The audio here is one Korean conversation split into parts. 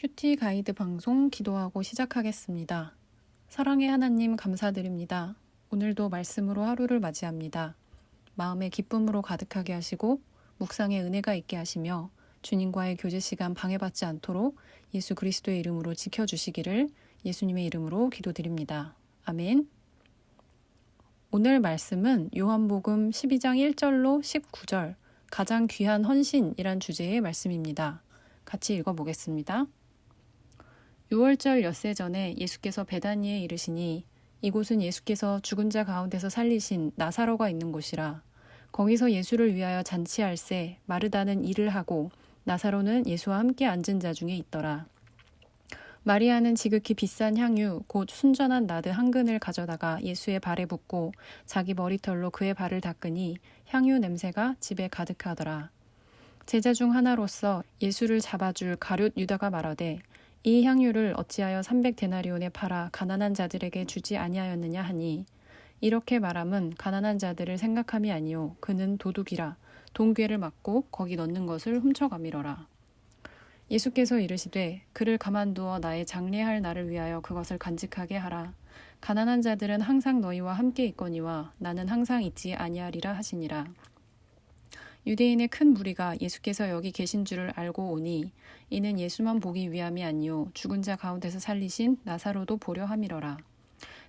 큐티 가이드 방송 기도하고 시작하겠습니다. 사랑의 하나님 감사드립니다. 오늘도 말씀으로 하루를 맞이합니다. 마음의 기쁨으로 가득하게 하시고 묵상의 은혜가 있게 하시며 주님과의 교제 시간 방해받지 않도록 예수 그리스도의 이름으로 지켜주시기를 예수님의 이름으로 기도드립니다. 아멘. 오늘 말씀은 요한복음 12장 1절로 19절 가장 귀한 헌신이란 주제의 말씀입니다. 같이 읽어보겠습니다. 6월절 엿새 전에 예수께서 베다니에 이르시니 이곳은 예수께서 죽은 자 가운데서 살리신 나사로가 있는 곳이라. 거기서 예수를 위하여 잔치할새 마르다는 일을 하고 나사로는 예수와 함께 앉은 자 중에 있더라. 마리아는 지극히 비싼 향유 곧 순전한 나드 한 근을 가져다가 예수의 발에 붓고 자기 머리털로 그의 발을 닦으니 향유 냄새가 집에 가득하더라. 제자 중 하나로서 예수를 잡아줄 가룟 유다가 말하되 이 향유를 어찌하여 300데나리온에 팔아 가난한 자들에게 주지 아니하였느냐 하니 이렇게 말함은 가난한 자들을 생각함이 아니요 그는 도둑이라 동괴를 맞고 거기 넣는 것을 훔쳐가미러라. 예수께서 이르시되 그를 가만두어 나의 장례할 날을 위하여 그것을 간직하게 하라. 가난한 자들은 항상 너희와 함께 있거니와 나는 항상 있지 아니하리라 하시니라. 유대인의 큰 무리가 예수께서 여기 계신 줄을 알고 오니 이는 예수만 보기 위함이 아니요 죽은 자 가운데서 살리신 나사로도 보려 함이러라.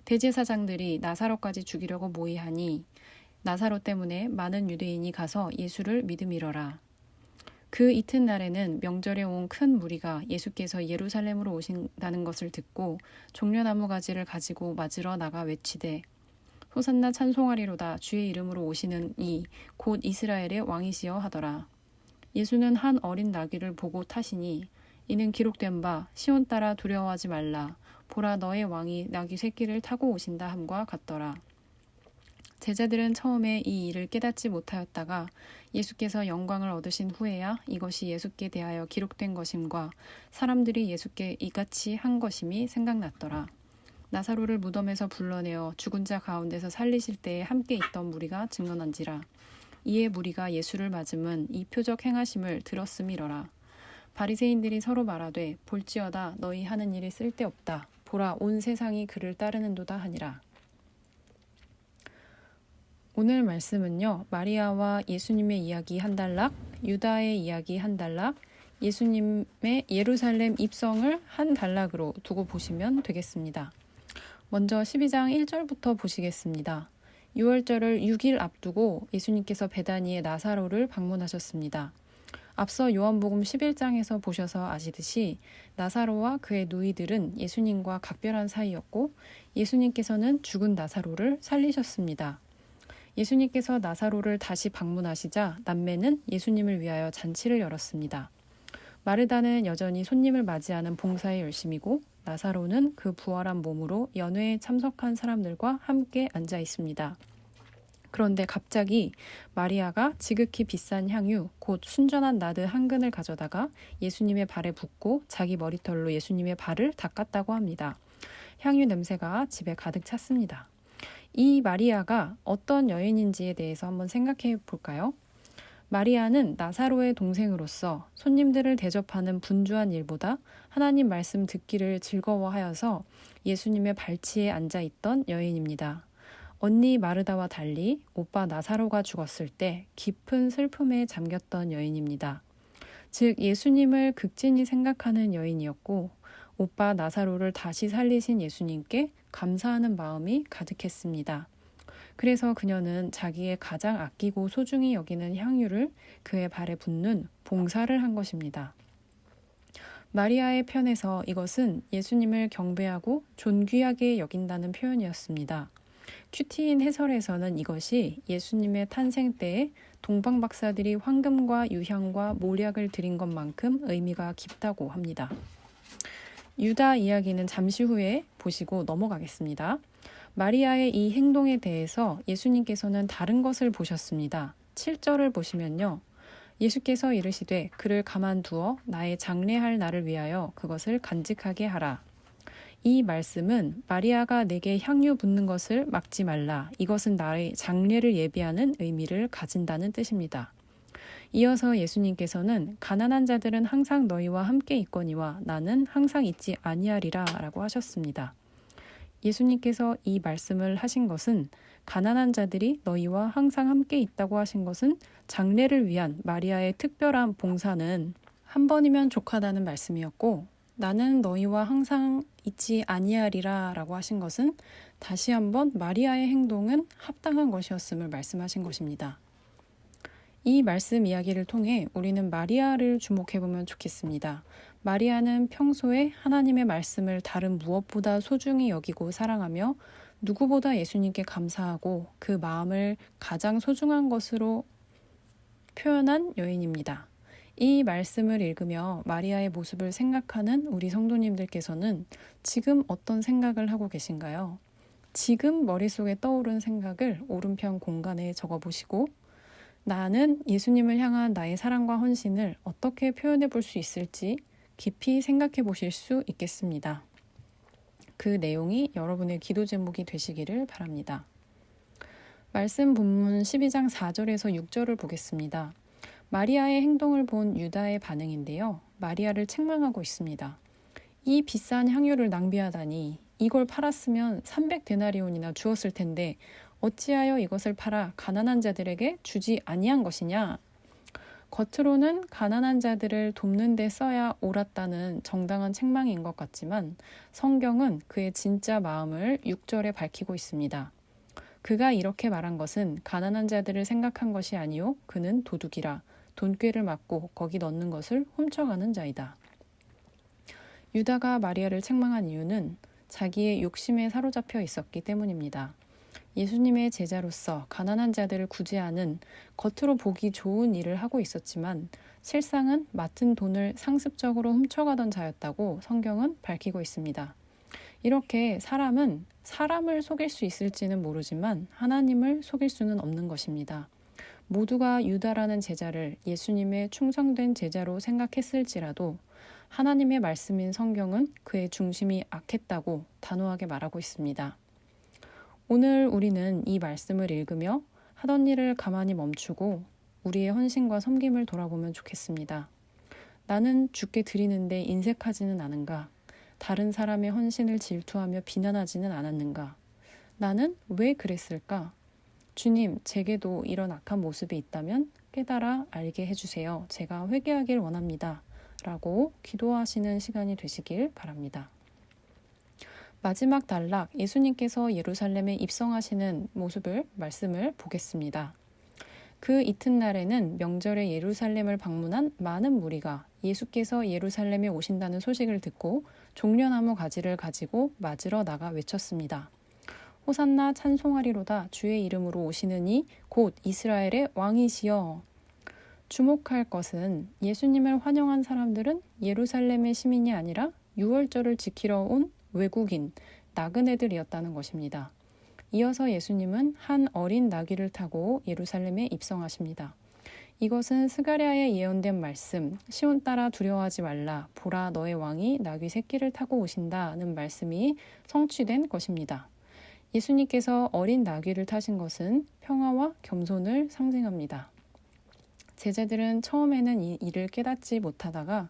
대제사장들이 나사로까지 죽이려고 모의하니 나사로 때문에 많은 유대인이 가서 예수를 믿음이러라. 그 이튿날에는 명절에 온 큰 무리가 예수께서 예루살렘으로 오신다는 것을 듣고 종려나무 가지를 가지고 맞으러 나가 외치되 호산나 찬송하리로다 주의 이름으로 오시는 이 곧 이스라엘의 왕이시여 하더라. 예수는 한 어린 나귀를 보고 타시니 이는 기록된 바 시온 따라 두려워하지 말라 보라 너의 왕이 나귀 새끼를 타고 오신다 함과 같더라. 제자들은 처음에 이 일을 깨닫지 못하였다가 예수께서 영광을 얻으신 후에야 이것이 예수께 대하여 기록된 것임과 사람들이 예수께 이같이 한 것임이 생각났더라. 나사로를 무덤에서 불러내어 죽은 자 가운데서 살리실 때에 함께 있던 무리가 증언한지라. 이에 무리가 예수를 맞음은 이 표적 행하심을 들었음이러라. 바리새인들이 서로 말하되 볼지어다 너희 하는 일이 쓸데없다. 보라 온 세상이 그를 따르는도다 하니라. 오늘 말씀은요. 마리아와 예수님의 이야기 한 단락, 유다의 이야기 한 단락, 예수님의 예루살렘 입성을 한 단락으로 두고 보시면 되겠습니다. 먼저 12장 1절부터 보시겠습니다. 6월절을 6일 앞두고 예수님께서 베다니의 나사로를 방문하셨습니다. 앞서 요한복음 11장에서 보셔서 아시듯이 나사로와 그의 누이들은 예수님과 각별한 사이였고 예수님께서는 죽은 나사로를 살리셨습니다. 예수님께서 나사로를 다시 방문하시자 남매는 예수님을 위하여 잔치를 열었습니다. 마르다는 여전히 손님을 맞이하는 봉사에 열심이고 나사로는 그 부활한 몸으로 연회에 참석한 사람들과 함께 앉아 있습니다. 그런데 갑자기 마리아가 지극히 비싼 향유 곧 순전한 나드 한 근을 가져다가 예수님의 발에 붓고 자기 머리털로 예수님의 발을 닦았다고 합니다. 향유 냄새가 집에 가득 찼습니다. 이 마리아가 어떤 여인인지에 대해서 한번 생각해 볼까요? 마리아는 나사로의 동생으로서 손님들을 대접하는 분주한 일보다 하나님 말씀 듣기를 즐거워하여서 예수님의 발치에 앉아있던 여인입니다. 언니 마르다와 달리 오빠 나사로가 죽었을 때 깊은 슬픔에 잠겼던 여인입니다. 즉 예수님을 극진히 생각하는 여인이었고 오빠 나사로를 다시 살리신 예수님께 감사하는 마음이 가득했습니다. 그래서 그녀는 자기의 가장 아끼고 소중히 여기는 향유를 그의 발에 붓는 봉사를 한 것입니다. 마리아의 편에서 이것은 예수님을 경배하고 존귀하게 여긴다는 표현이었습니다. 큐티인 해설에서는 이것이 예수님의 탄생 때에 동방 박사들이 황금과 유향과 몰약을 드린 것만큼 의미가 깊다고 합니다. 유다 이야기는 잠시 후에 보시고 넘어가겠습니다. 마리아의 이 행동에 대해서 예수님께서는 다른 것을 보셨습니다. 7절을 보시면요. 예수께서 이르시되 그를 가만두어 나의 장례할 날을 위하여 그것을 간직하게 하라. 이 말씀은 마리아가 내게 향유 붓는 것을 막지 말라. 이것은 나의 장례를 예비하는 의미를 가진다는 뜻입니다. 이어서 예수님께서는 가난한 자들은 항상 너희와 함께 있거니와 나는 항상 있지 아니하리라 라고 하셨습니다. 예수님께서 이 말씀을 하신 것은 가난한 자들이 너희와 항상 함께 있다고 하신 것은 장례를 위한 마리아의 특별한 봉사는 한 번이면 족하다는 말씀이었고, 나는 너희와 항상 있지 아니하리라 라고 하신 것은 다시 한번 마리아의 행동은 합당한 것이었음을 말씀하신 것입니다. 이 말씀 이야기를 통해 우리는 마리아를 주목해보면 좋겠습니다. 마리아는 평소에 하나님의 말씀을 다른 무엇보다 소중히 여기고 사랑하며 누구보다 예수님께 감사하고 그 마음을 가장 소중한 것으로 표현한 여인입니다. 이 말씀을 읽으며 마리아의 모습을 생각하는 우리 성도님들께서는 지금 어떤 생각을 하고 계신가요? 지금 머릿속에 떠오른 생각을 오른편 공간에 적어보시고 나는 예수님을 향한 나의 사랑과 헌신을 어떻게 표현해 볼 수 있을지 깊이 생각해 보실 수 있겠습니다. 그 내용이 여러분의 기도 제목이 되시기를 바랍니다. 말씀 본문 12장 4절에서 6절을 보겠습니다. 마리아의 행동을 본 유다의 반응인데요. 마리아를 책망하고 있습니다. 이 비싼 향유를 낭비하다니 이걸 팔았으면 300데나리온이나 주었을 텐데 어찌하여 이것을 팔아 가난한 자들에게 주지 아니한 것이냐? 겉으로는 가난한 자들을 돕는 데 써야 옳았다는 정당한 책망인 것 같지만 성경은 그의 진짜 마음을 6절에 밝히고 있습니다. 그가 이렇게 말한 것은 가난한 자들을 생각한 것이 아니요 그는 도둑이라 돈꾀를 맞고 거기 넣는 것을 훔쳐가는 자이다. 유다가 마리아를 책망한 이유는 자기의 욕심에 사로잡혀 있었기 때문입니다. 예수님의 제자로서 가난한 자들을 구제하는 겉으로 보기 좋은 일을 하고 있었지만 실상은 맡은 돈을 상습적으로 훔쳐가던 자였다고 성경은 밝히고 있습니다. 이렇게 사람은 사람을 속일 수 있을지는 모르지만 하나님을 속일 수는 없는 것입니다. 모두가 유다라는 제자를 예수님의 충성된 제자로 생각했을지라도 하나님의 말씀인 성경은 그의 중심이 악했다고 단호하게 말하고 있습니다. 오늘 우리는 이 말씀을 읽으며 하던 일을 가만히 멈추고 우리의 헌신과 섬김을 돌아보면 좋겠습니다. 나는 주께 드리는데 인색하지는 않은가? 다른 사람의 헌신을 질투하며 비난하지는 않았는가? 나는 왜 그랬을까? 주님, 제게도 이런 악한 모습이 있다면 깨달아 알게 해주세요. 제가 회개하길 원합니다. 라고 기도하시는 시간이 되시길 바랍니다. 마지막 단락, 예수님께서 예루살렘에 입성하시는 말씀을 보겠습니다. 그 이튿날에는 명절에 예루살렘을 방문한 많은 무리가 예수께서 예루살렘에 오신다는 소식을 듣고 종려나무 가지를 가지고 맞으러 나가 외쳤습니다. 호산나 찬송하리로다 주의 이름으로 오시는 이 곧 이스라엘의 왕이시여. 주목할 것은 예수님을 환영한 사람들은 예루살렘의 시민이 아니라 유월절을 지키러 온 외국인, 나그네들이었다는 것입니다. 이어서 예수님은 한 어린 나귀를 타고 예루살렘에 입성하십니다. 이것은 스가랴에 예언된 말씀, 시온 딸아 두려워하지 말라, 보라 너의 왕이 나귀 새끼를 타고 오신다는 말씀이 성취된 것입니다. 예수님께서 어린 나귀를 타신 것은 평화와 겸손을 상징합니다. 제자들은 처음에는 이 일을 깨닫지 못하다가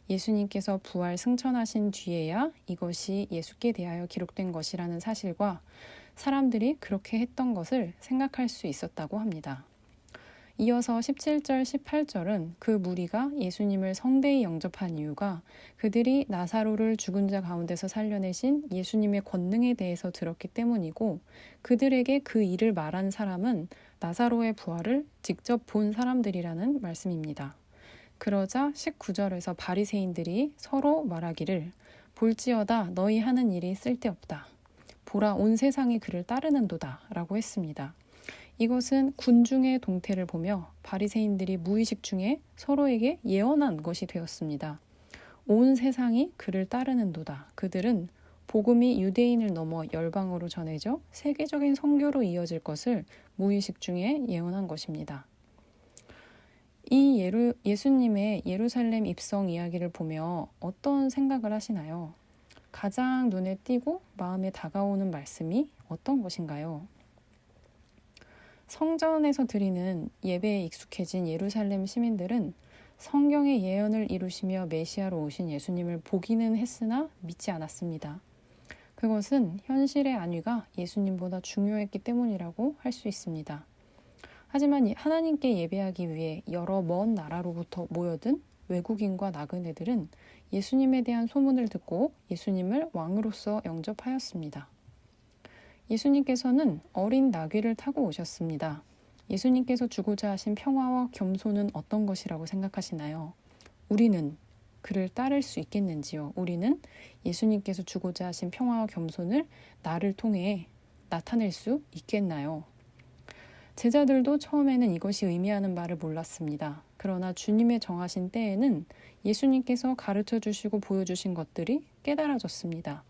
예수님께서 부활 승천하신 뒤에야 이것이 예수께 대하여 기록된 것이라는 사실과 사람들이 그렇게 했던 것을 생각할 수 있었다고 합니다. 이어서 17절, 18절은 그 무리가 예수님을 성대히 영접한 이유가 그들이 나사로를 죽은 자 가운데서 살려내신 예수님의 권능에 대해서 들었기 때문이고 그들에게 그 일을 말한 사람은 나사로의 부활을 직접 본 사람들이라는 말씀입니다. 그러자 19절에서 바리새인들이 서로 말하기를 볼지어다 너희 하는 일이 쓸데없다. 보라 온 세상이 그를 따르는도다 라고 했습니다. 이것은 군중의 동태를 보며 바리새인들이 무의식 중에 서로에게 예언한 것이 되었습니다. 온 세상이 그를 따르는도다. 그들은 복음이 유대인을 넘어 열방으로 전해져 세계적인 선교로 이어질 것을 무의식 중에 예언한 것입니다. 이 예수님의 예루살렘 입성 이야기를 보며 어떤 생각을 하시나요? 가장 눈에 띄고 마음에 다가오는 말씀이 어떤 것인가요? 성전에서 드리는 예배에 익숙해진 예루살렘 시민들은 성경의 예언을 이루시며 메시아로 오신 예수님을 보기는 했으나 믿지 않았습니다. 그것은 현실의 안위가 예수님보다 중요했기 때문이라고 할 수 있습니다. 하지만 하나님께 예배하기 위해 여러 먼 나라로부터 모여든 외국인과 나그네들은 예수님에 대한 소문을 듣고 예수님을 왕으로서 영접하였습니다. 예수님께서는 어린 나귀를 타고 오셨습니다. 예수님께서 주고자 하신 평화와 겸손은 어떤 것이라고 생각하시나요? 우리는 그를 따를 수 있겠는지요? 우리는 예수님께서 주고자 하신 평화와 겸손을 나를 통해 나타낼 수 있겠나요? 제자들도 처음에는 이것이 의미하는 바를 몰랐습니다. 그러나 주님의 정하신 때에는 예수님께서 가르쳐 주시고 보여주신 것들이 깨달아졌습니다.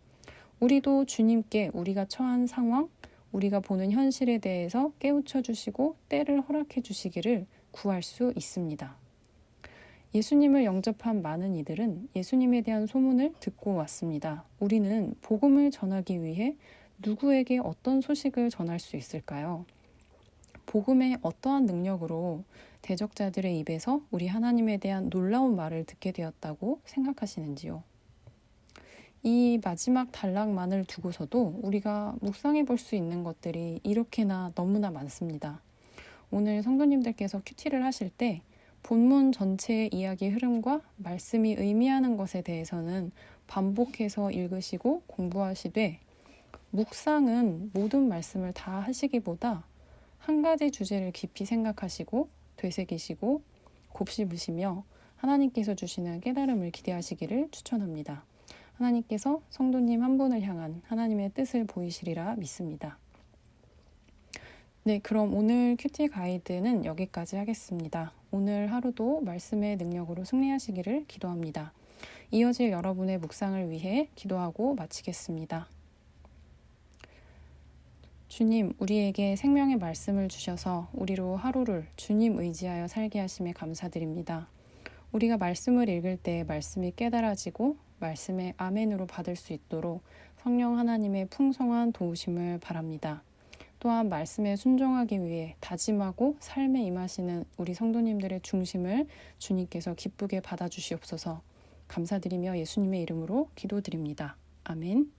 우리도 주님께 우리가 처한 상황, 우리가 보는 현실에 대해서 깨우쳐 주시고 때를 허락해 주시기를 구할 수 있습니다. 예수님을 영접한 많은 이들은 예수님에 대한 소문을 듣고 왔습니다. 우리는 복음을 전하기 위해 누구에게 어떤 소식을 전할 수 있을까요? 복음의 어떠한 능력으로 대적자들의 입에서 우리 하나님에 대한 놀라운 말을 듣게 되었다고 생각하시는지요? 이 마지막 단락만을 두고서도 우리가 묵상해 볼 수 있는 것들이 이렇게나 너무나 많습니다. 오늘 성도님들께서 큐티를 하실 때 본문 전체의 이야기 흐름과 말씀이 의미하는 것에 대해서는 반복해서 읽으시고 공부하시되, 묵상은 모든 말씀을 다 하시기보다 한 가지 주제를 깊이 생각하시고 되새기시고 곱씹으시며 하나님께서 주시는 깨달음을 기대하시기를 추천합니다. 하나님께서 성도님 한 분을 향한 하나님의 뜻을 보이시리라 믿습니다. 네, 그럼 오늘 큐티 가이드는 여기까지 하겠습니다. 오늘 하루도 말씀의 능력으로 승리하시기를 기도합니다. 이어질 여러분의 묵상을 위해 기도하고 마치겠습니다. 주님, 우리에게 생명의 말씀을 주셔서 우리로 하루를 주님 의지하여 살게 하심에 감사드립니다. 우리가 말씀을 읽을 때 말씀이 깨달아지고 말씀의 아멘으로 받을 수 있도록 성령 하나님의 풍성한 도우심을 바랍니다. 또한 말씀에 순종하기 위해 다짐하고 삶에 임하시는 우리 성도님들의 중심을 주님께서 기쁘게 받아주시옵소서. 감사드리며 예수님의 이름으로 기도드립니다. 아멘.